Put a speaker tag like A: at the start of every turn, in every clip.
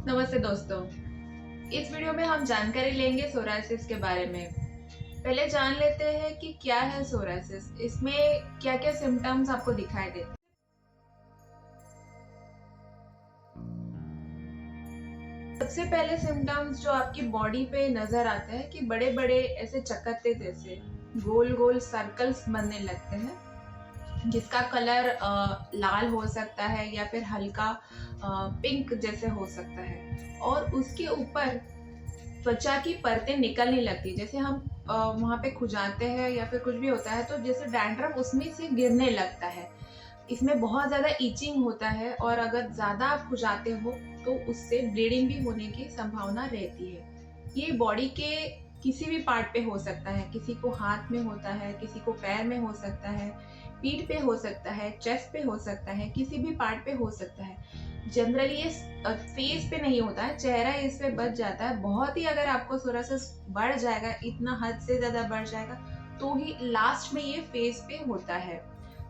A: नमस्ते दोस्तों। इस वीडियो में हम जानकारी लेंगे सोरायसिस के बारे में। पहले जान लेते हैं कि क्या है सोरायसिस, इसमें क्या क्या सिम्टम्स आपको दिखाई देते हैं। सबसे पहले सिम्टम्स जो आपकी बॉडी पे नजर आते हैं कि बड़े बड़े ऐसे चकत्ते जैसे गोल गोल सर्कल्स बनने लगते हैं, जिसका कलर लाल हो सकता है या फिर हल्का पिंक जैसे हो सकता है। और उसके ऊपर त्वचा की परतें निकलने लगती है, जैसे हम वहाँ पे खुजाते हैं या फिर कुछ भी होता है तो जैसे डैंड्रफ उसमें से गिरने लगता है। इसमें बहुत ज़्यादा इचिंग होता है और अगर ज़्यादा आप खुजाते हो तो उससे ब्लीडिंग भी होने की संभावना रहती है। ये बॉडी के किसी भी पार्ट पे हो सकता है, किसी को हाथ में होता है, किसी को पैर में हो सकता है, पीठ पे हो सकता है, चेस्ट पे हो सकता है, किसी भी पार्ट पे हो सकता है। जनरली ये फेस पे नहीं होता है, चेहरा इस पे बच जाता है। बहुत ही अगर आपको सोरायसिस बढ़ जाएगा, इतना हद से ज़्यादा बढ़ जाएगा, तो ही लास्ट में ये फेस पे होता है।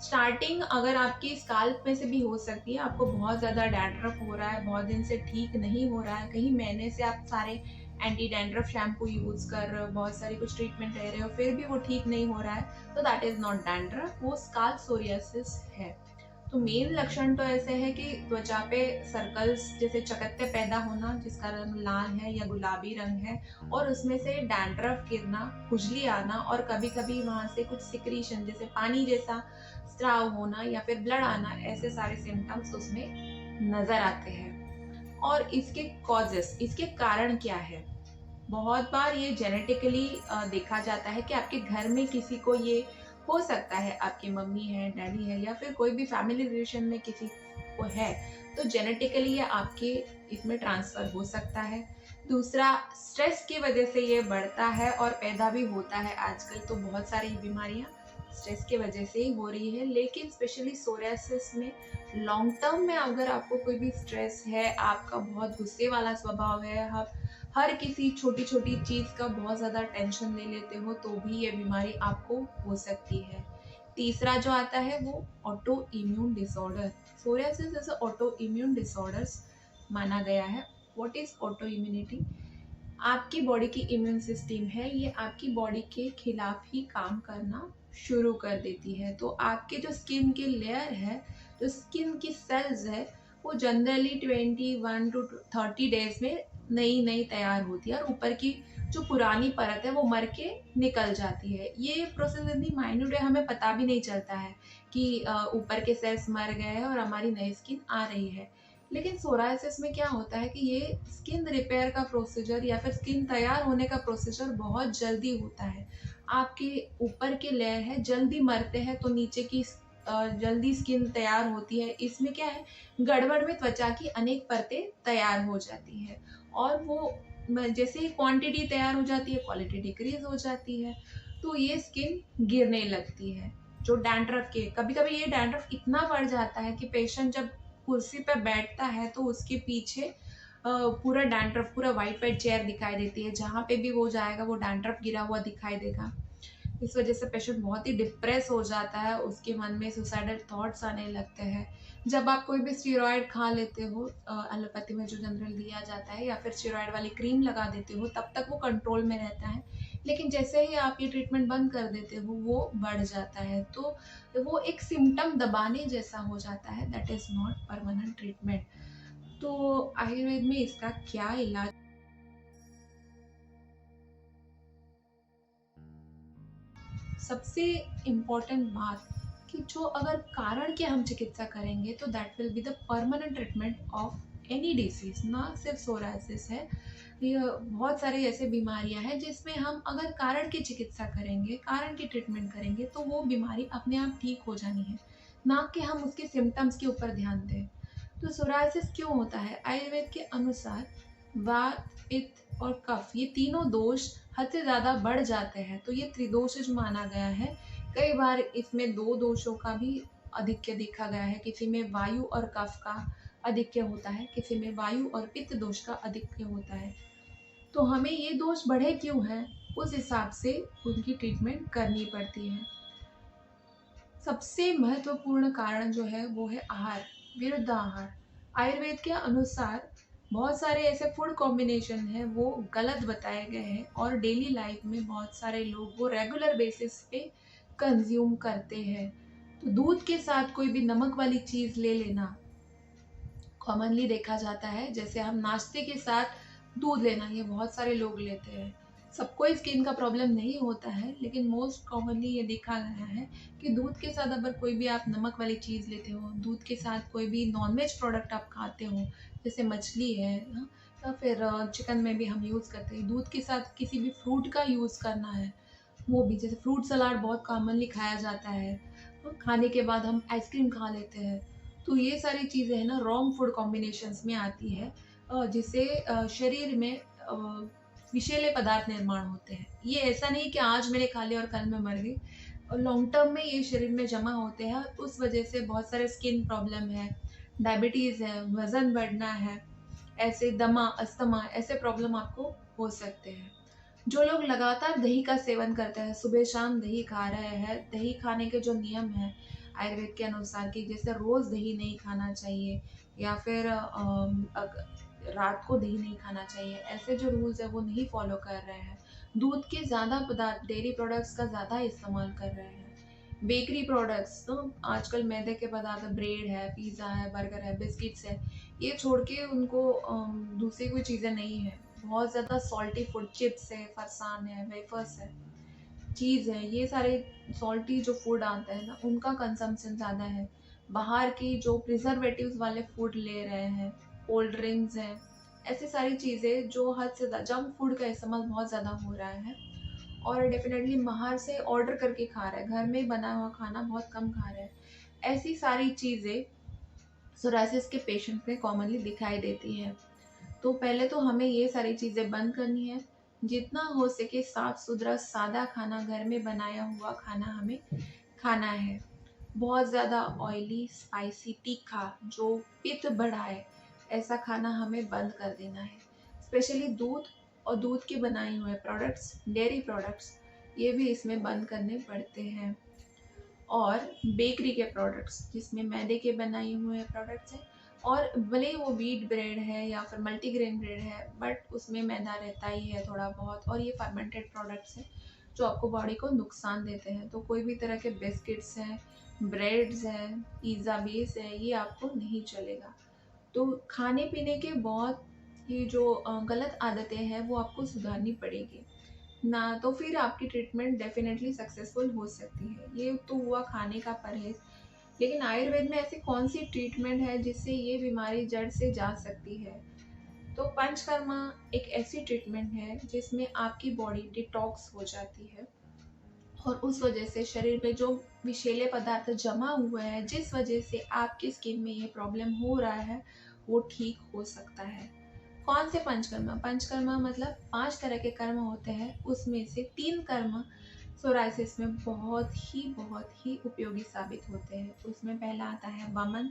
A: स्टार्टिंग अगर आपकी स्काल्प में से भी हो सकती है, आपको बहुत ज़्यादा डैंड्रफ हो रहा है, बहुत दिन से ठीक नहीं हो रहा है, कहीं महीने से आप सारे एंटी डैंड्रफ शैम्पू यूज़ कर रहे हो, बहुत सारी कुछ ट्रीटमेंट ले रहे हो, फिर भी वो ठीक नहीं हो रहा है, तो दैट इज़ नॉट डैंड्रफ, वो स्काल्प सोरियासिस है। तो मेन लक्षण तो ऐसे है कि त्वचा पे सर्कल्स जैसे चकत्ते पैदा होना जिसका रंग लाल है या गुलाबी रंग है, और उसमें से डैंड्रफ गिरना, खुजली आना और कभी कभी वहां से कुछ सिक्रीशन जैसे पानी जैसा स्त्राव होना या फिर ब्लड आना, ऐसे सारे सिम्टम्स उसमें नजर आते हैं। और इसके कॉजेस, इसके कारण क्या है? बहुत बार ये जेनेटिकली देखा जाता है कि आपके घर में किसी को ये हो सकता है, आपकी मम्मी है, डैडी है या फिर कोई भी फैमिली रिलेशन में किसी को है, तो जेनेटिकली ये आपके इसमें ट्रांसफर हो सकता है। दूसरा, स्ट्रेस की वजह से ये बढ़ता है और पैदा भी होता है। आजकल तो बहुत सारी बीमारियां स्ट्रेस की वजह से ही हो रही है, लेकिन स्पेशली सोरियासिस में लॉन्ग टर्म में अगर आपको कोई भी स्ट्रेस है, आपका बहुत गुस्से वाला स्वभाव है, आप हर किसी छोटी छोटी चीज का बहुत ज्यादा टेंशन ले लेते हो, तो भी ये बीमारी आपको हो सकती है। तीसरा जो आता है वो ऑटो इम्यून डिसऑर्डर। सोरियासिस जैसे ऑटो इम्यून डिसऑर्डर्स माना गया है। What is auto immunity? आपकी बॉडी की इम्यून सिस्टम है, ये आपकी बॉडी के खिलाफ ही काम करना शुरू कर देती है। तो आपके जो स्किन के लेयर है, जो स्किन की सेल्स है, वो जनरली 21 to 30 डेज में नई नई तैयार होती है और ऊपर की जो पुरानी परत है वो मर के निकल जाती है। ये प्रोसेस इतनी माइन्यूट है, हमें पता भी नहीं चलता है कि ऊपर के सेल्स मर गए हैं और हमारी नई स्किन आ रही है। लेकिन सोरायसिस में क्या होता है कि ये स्किन रिपेयर का प्रोसीजर या फिर स्किन तैयार होने का प्रोसीजर बहुत जल्दी होता है। आपके ऊपर के लेयर है जल्दी मरते हैं तो नीचे की जल्दी स्किन तैयार होती है। इसमें क्या है, गड़बड़ में त्वचा की अनेक परतें तैयार हो जाती है और वो जैसे ही क्वांटिटी तैयार हो जाती है, क्वालिटी डिक्रीज हो जाती है, तो ये स्किन गिरने लगती है। जो डैंड्रफ के, कभी कभी ये डैंड्रफ इतना बढ़ जाता है कि पेशेंट जब कुर्सी पे बैठता है तो उसके पीछे पूरा डैंड्रफ, पूरा वाइट वाइट चेयर दिखाई देती है, जहाँ पे भी वो जाएगा वो डैंड्रफ गिरा हुआ दिखाई देगा। इस वजह से पेशेंट बहुत ही डिप्रेस हो जाता है, उसके मन में सुसाइडल थॉट्स आने लगते हैं। जब आप कोई भी स्टीरॉयड खा लेते हो, एलोपैथी में जो जनरल दिया जाता है, या फिर स्टीरॉयड वाली क्रीम लगा देते हो, तब तक वो कंट्रोल में रहता है। लेकिन जैसे ही आप ये ट्रीटमेंट बंद कर देते हो वो बढ़ जाता है, तो वो एक सिम्टम दबाने जैसा हो जाता है। That is not permanent treatment. तो आयुर्वेद में इसका क्या इलाज? सबसे इम्पोर्टेंट बात कि जो अगर कारण की हम चिकित्सा करेंगे तो that will be the permanent treatment of any disease, ना सिर्फ सोरायसिस है। ये बहुत सारे ऐसे बीमारियां हैं जिसमें हम अगर कारण की चिकित्सा करेंगे, कारण की ट्रीटमेंट करेंगे, तो वो बीमारी अपने आप ठीक हो जानी है, ना कि हम उसके सिम्टम्स के ऊपर ध्यान दें। तो सोरायसिस क्यों होता है? आयुर्वेद के अनुसार वात, पित्त और कफ, ये तीनों दोष हद से ज़्यादा बढ़ जाते हैं, तो ये त्रिदोषज माना गया है। कई बार इसमें दो दोषों का भी आधिक्य देखा गया है, किसी में वायु और कफ का आधिक्य होता है, किसी में वायु और पित्त दोष का आधिक्य होता है। तो हमें ये दोष बढ़े क्यों हैं, उस हिसाब से उनकी ट्रीटमेंट करनी पड़ती है। सबसे महत्वपूर्ण कारण जो है वो है आहार, विरुद्ध आहार। आयुर्वेद के अनुसार बहुत सारे ऐसे फूड कॉम्बिनेशन हैं वो गलत बताए गए हैं और डेली लाइफ में बहुत सारे लोग वो रेगुलर बेसिस पे कंज्यूम करते हैं। तो दूध के साथ कोई भी नमक वाली चीज़ ले लेना कॉमनली देखा जाता है। जैसे हम नाश्ते के साथ दूध लेना, ये बहुत सारे लोग लेते हैं। सबको स्किन का प्रॉब्लम नहीं होता है, लेकिन मोस्ट कॉमनली ये देखा गया है कि दूध के साथ अगर कोई भी आप नमक वाली चीज़ लेते हो, दूध के साथ कोई भी नॉनवेज प्रोडक्ट आप खाते हो, जैसे मछली है हाँ, या फिर चिकन में भी हम यूज़ करते हैं, दूध के साथ किसी भी फ्रूट का यूज़ करना है, वो भी जैसे फ्रूट सलाद बहुत कॉमनली खाया जाता है। और खाने के बाद हम आइसक्रीम खा लेते हैं। तो ये सारी चीज़ें हैं ना रॉन्ग फूड कॉम्बिनेशंस में आती है, जिससे शरीर में विषैले पदार्थ निर्माण होते हैं। ये ऐसा नहीं कि आज मैंने खा लिया और कल मैं मर गई, और लॉन्ग टर्म में ये शरीर में जमा होते हैं। उस वजह से बहुत सारे स्किन प्रॉब्लम है, डायबिटीज़ है, वज़न बढ़ना है, ऐसे दमा, अस्थमा ऐसे प्रॉब्लम आपको हो सकते हैं। जो लोग लगातार दही का सेवन करते हैं, सुबह शाम दही खा रहे हैं, दही खाने के जो नियम हैं आयुर्वेद के अनुसार कि जैसे रोज़ दही नहीं खाना चाहिए, या फिर रात को दही नहीं खाना चाहिए, ऐसे जो रूल्स है वो नहीं फॉलो कर रहे हैं। दूध के ज़्यादा पदार्थ, डेयरी प्रोडक्ट्स का ज़्यादा इस्तेमाल कर रहे हैं। बेकरी प्रोडक्ट्स तो आजकल मैदे के पदार्थ, ब्रेड है, पिज़्ज़ा है, बर्गर है, बिस्किट्स है, ये छोड़ के उनको दूसरी कोई चीज़ें नहीं है। बहुत ज़्यादा सॉल्टी फूड, चिप्स है, फरसान है, वेफर्स है, चीज़ है, ये सारे सॉल्टी जो फूड आता है ना उनका कंजम्पशन ज़्यादा है। बाहर की जो प्रिजर्वेटिव्स वाले फूड ले रहे हैं, कोल्ड ड्रिंक्स हैं, ऐसी सारी चीज़ें जो हद से ज़्यादा जंक फूड का इस्तेमाल बहुत ज़्यादा हो रहा है। और डेफ़िनेटली बाहर से ऑर्डर करके खा रहा है, घर में बना हुआ खाना बहुत कम खा रहा है। ऐसी सारी चीज़ें सोरायसिस के पेशेंट में कॉमनली दिखाई देती हैं। तो पहले तो हमें ये सारी चीज़ें बंद करनी है। जितना हो सके साफ-सुथरा सादा खाना, घर में बनाया हुआ खाना हमें खाना है। बहुत ज़्यादा ऑयली, स्पाइसी, तीखा जो पित्त बढ़ाए, ऐसा खाना हमें बंद कर देना है। स्पेशली दूध और दूध के बनाए हुए प्रोडक्ट्स, डेयरी प्रोडक्ट्स, ये भी इसमें बंद करने पड़ते हैं। और बेकरी के प्रोडक्ट्स जिसमें मैदे के बनाए हुए प्रोडक्ट्स हैं, और भले ही वो व्हीट ब्रेड है या फिर मल्टीग्रेन ब्रेड है, बट उसमें मैदा रहता ही है थोड़ा बहुत, और ये फर्मेंटेड प्रोडक्ट्स हैं जो आपको बॉडी को नुकसान देते हैं। तो कोई भी तरह के बिस्किट्स हैं, ब्रेड्स हैं, पिज़्ज़ा बेस है, ये आपको नहीं चलेगा। तो खाने पीने के बहुत ये जो गलत आदतें हैं वो आपको सुधारनी पड़ेगी ना, तो फिर आपकी ट्रीटमेंट डेफिनेटली सक्सेसफुल हो सकती है। ये तो हुआ खाने का परहेज, लेकिन आयुर्वेद में ऐसी कौन सी ट्रीटमेंट है जिससे ये बीमारी जड़ से जा सकती है? तो पंचकर्मा एक ऐसी ट्रीटमेंट है जिसमें आपकी बॉडी डिटॉक्स हो जाती है, और उस वजह से शरीर में जो विषैले पदार्थ जमा हुए हैं, जिस वजह से आपकी स्किन में ये प्रॉब्लम हो रहा है, वो ठीक हो सकता है। कौन से पंचकर्मा? पंचकर्मा मतलब 5 तरह के कर्म होते हैं, उसमें से 3 कर्म सोरायसिस में बहुत ही उपयोगी साबित होते हैं। उसमें पहला आता है वमन,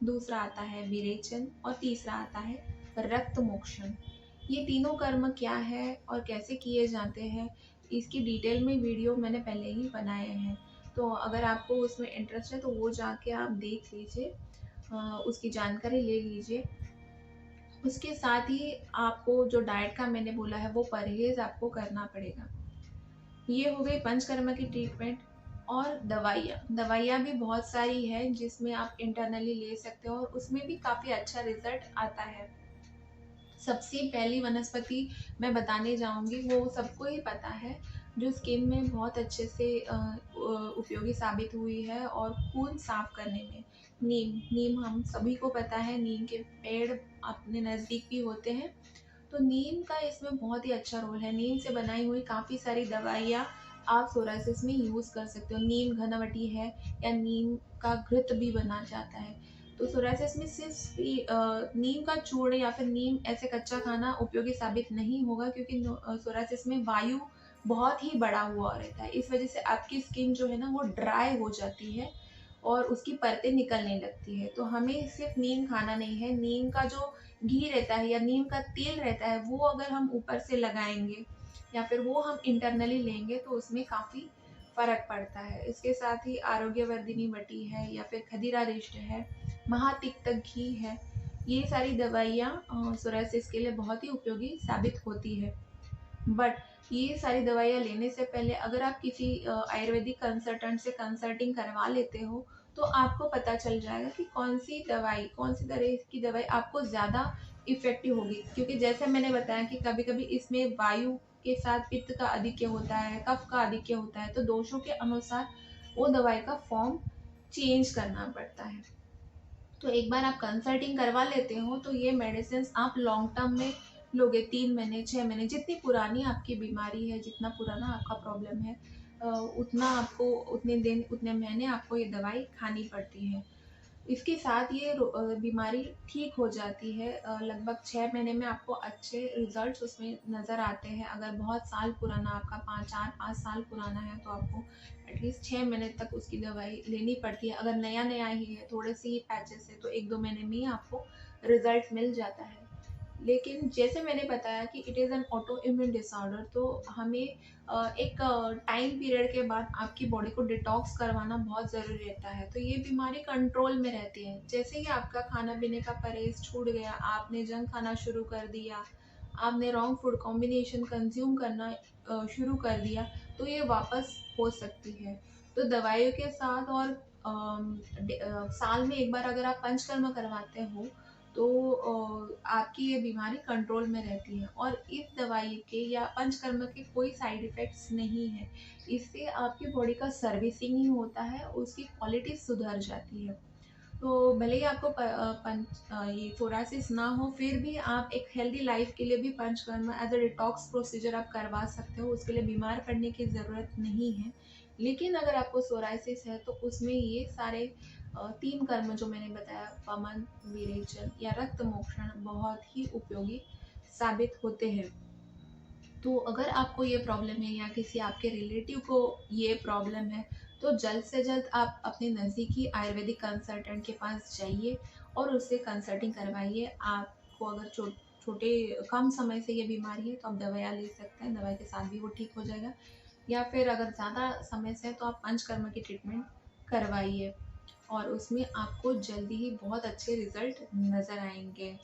A: दूसरा आता है विरेचन, और तीसरा आता है रक्त मोक्षण। ये तीनों कर्म क्या है और कैसे किए जाते हैं, इसकी डिटेल में वीडियो मैंने पहले ही बनाए हैं। तो अगर आपको उसमें इंटरेस्ट है तो वो जाके आप देख लीजिए, उसकी जानकारी ले लीजिए। उसके साथ ही आपको जो डाइट का मैंने बोला है वो परहेज़ आपको करना पड़ेगा। ये हो गई पंचकर्मा की ट्रीटमेंट। और दवाइयाँ भी बहुत सारी हैं जिसमें आप इंटरनली ले सकते हो, और उसमें भी काफ़ी अच्छा रिज़ल्ट आता है। सबसे पहली वनस्पति मैं बताने जाऊँगी, वो सबको ही पता है, जो स्किन में बहुत अच्छे से उपयोगी साबित हुई है और खून साफ़ करने में। नीम हम सभी को पता है, नीम के पेड़ अपने नज़दीक भी होते हैं। तो नीम का इसमें बहुत ही अच्छा रोल है। नीम से बनाई हुई काफ़ी सारी दवाइयाँ आप सोरायसिस में यूज़ कर सकते हो। नीम घनावटी है, या नीम का घृत भी बना जाता है। तो सोरायसिस में सिर्फ नीम का चूर्ण या फिर नीम ऐसे कच्चा खाना उपयोगी साबित नहीं होगा, क्योंकि सोरायसिस में वायु बहुत ही बढ़ा हुआ रहता है। इस वजह से आपकी स्किन जो है ना वो ड्राई हो जाती है और उसकी परतें निकलने लगती है। तो हमें सिर्फ नीम खाना नहीं है, नीम का जो घी रहता है या नीम का तेल रहता है, वो अगर हम ऊपर से लगाएंगे या फिर वो हम इंटरनली लेंगे तो उसमें काफ़ी फ़र्क पड़ता है। इसके साथ ही आरोग्यवर्धिनी वटी है, या फिर खदीरा रिष्ट है, महातिक्त घी है, ये सारी दवाइयाँ सोरायसिस के लिए बहुत ही उपयोगी साबित होती है। बट ये सारी दवाइयाँ लेने से पहले अगर आप किसी आयुर्वेदिक कंसल्टेंट से कंसल्टिंग करवा लेते हो, तो आपको पता चल जाएगा कि कौन सी तरह की दवाई आपको ज़्यादा इफ़ेक्टिव होगी। क्योंकि जैसे मैंने बताया कि कभी-कभी इसमें वायु के साथ पित्त का आधिक्य होता है, कफ का आधिक्य होता है, तो दोषों के अनुसार वो दवाई का फॉर्म चेंज करना पड़ता है। तो एक बार आप कंसल्टिंग करवा लेते हो तो ये मेडिसिन आप लॉन्ग टर्म में लोगे, 3 महीने 6 महीने, जितनी पुरानी आपकी बीमारी है, जितना पुराना आपका प्रॉब्लम है, उतना आपको उतने दिन उतने महीने आपको ये दवाई खानी पड़ती है। इसके साथ ये बीमारी ठीक हो जाती है। लगभग 6 महीने में आपको अच्छे रिजल्ट्स उसमें नज़र आते हैं। अगर बहुत साल पुराना आपका 4-5 साल पुराना है तो आपको एटलीस्ट 6 महीने तक उसकी दवाई लेनी पड़ती है। अगर नया नया ही है, थोड़े से ही पैचेस है, तो 1-2 महीने में ही आपको रिजल्ट मिल जाता है। लेकिन जैसे मैंने बताया कि it is an auto immune disorder, तो हमें एक टाइम पीरियड के बाद आपकी बॉडी को डिटॉक्स करवाना बहुत ज़रूरी रहता है। तो ये बीमारी कंट्रोल में रहती है। जैसे ही आपका खाना पीने का परहेज़ छूट गया, आपने जंक खाना शुरू कर दिया, आपने रॉन्ग फूड कॉम्बिनेशन कंज़्यूम करना शुरू कर दिया, तो ये वापस हो सकती है। तो दवाइयों के साथ और साल में एक बार अगर आप पंचकर्म करवाते हो, तो आपकी ये बीमारी कंट्रोल में रहती है और इस दवाई के या पंचकर्म के कोई साइड इफ़ेक्ट्स नहीं है। इससे आपकी बॉडी का सर्विसिंग ही होता है, उसकी क्वालिटी सुधर जाती है। तो भले ही आपको ये सोरायसिस ना हो, फिर भी आप एक हेल्दी लाइफ के लिए भी panchakarma as a detox procedure आप करवा सकते हो। उसके लिए बीमार पड़ने की ज़रूरत नहीं है। लेकिन अगर आपको सोरायसिस है तो उसमें ये सारे 3 कर्म जो मैंने बताया, वमन, विरेचन या रक्त मोक्षण, बहुत ही उपयोगी साबित होते हैं। तो अगर आपको ये प्रॉब्लम है या किसी आपके रिलेटिव को ये प्रॉब्लम है, तो जल्द से जल्द आप अपने नज़दीकी आयुर्वेदिक कंसल्टेंट के पास जाइए और उससे कंसल्टिंग करवाइए। आपको अगर छोटे कम समय से ये बीमारी है तो आप दवाइयाँ ले सकते हैं, दवाई के साथ भी वो ठीक हो जाएगा। या फिर अगर ज़्यादा समय से है तो आप पंचकर्म की ट्रीटमेंट करवाइए और उसमें आपको जल्दी ही बहुत अच्छे रिज़ल्ट नज़र आएँगे।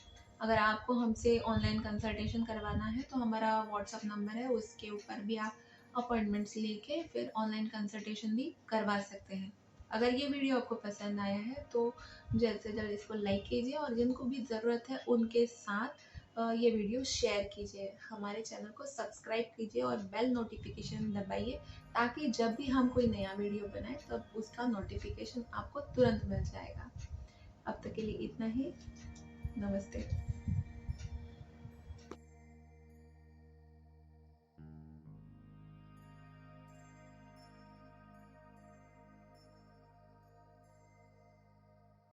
A: अगर आपको हमसे ऑनलाइन कंसल्टेशन करवाना है तो हमारा व्हाट्सएप नंबर है, उसके ऊपर भी आप अपॉइंटमेंट्स लेके फिर ऑनलाइन कंसल्टेशन भी करवा सकते हैं। अगर ये वीडियो आपको पसंद आया है तो जल्द से जल्द इसको लाइक कीजिए और जिनको भी ज़रूरत है उनके साथ ये वीडियो शेयर कीजिए। हमारे चैनल को सब्सक्राइब कीजिए और बेल नोटिफिकेशन दबाइए, ताकि जब भी हम कोई नया वीडियो बनाएं तब उसका नोटिफिकेशन आपको तुरंत मिल जाएगा। अब तक के लिए इतना ही। नमस्ते।